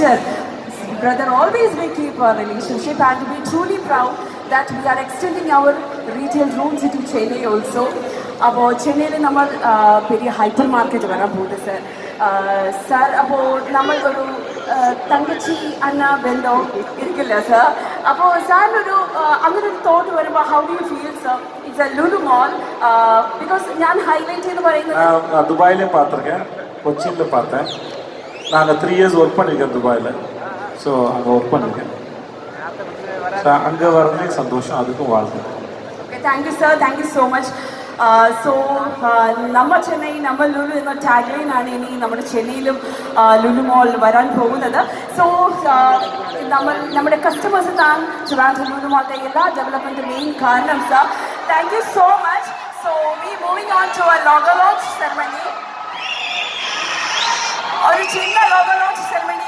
brother, always we keep our relationship and to be truly proud that we are extending our retail rooms into Chennai also. അപ്പോൾ ചെന്നൈയിൽ നമ്മൾ Periya hyper market വരാൻ പോകുന്നത് sir. അപ്പോൾ നമ്മൾ ഒരു തങ്കച്ചി അന്ന ബന്ധം ഇരിക്കില്ല സാർ. അപ്പോൾ സാറിനൊരു അങ്ങനെ ഒരു തോട്ട് വരുമ്പോൾ how do you feel sir? It's a Lulu mall because ഞാൻ ഹൈലൈറ്റ് എന്ന് പറയുന്നത് துபாயிலே பார்த்துருக்கேன், கொச்சியில் பார்த்தேன். நாங்கள் 3 years ஒர்க் பண்ணியிருக்கேன் துபாயில். ஸோ அங்கே ஒர்க் பண்ணியிருக்கேன். அங்கே வரதே சந்தோஷம், அதுக்கும் வாழ்க்கை. Okay, thank you sir, thank you so much. So നമ്മൾ ചെന്നൈ നമ്മൾ ലുലു എന്ന ടാഗ്ലൈനാണ് ഇനി നമ്മുടെ ചെന്നൈയിലും ലുലു മോൾ വരാൻ പോകുന്നത്. സോ നമ്മുടെ കസ്റ്റമേഴ്സ് താൻ ട്രിവാൻഡ്രം ലുലു മോളിൻ്റെ എല്ലാ ഡെവലപ്മെൻറ്റ് മെയിൻ കാരണം sir. Thank you so much. So we moving on to a logo launch ceremony. ഒരു ചിന്ന ലോഗോ ലോഞ്ച് സെറമണി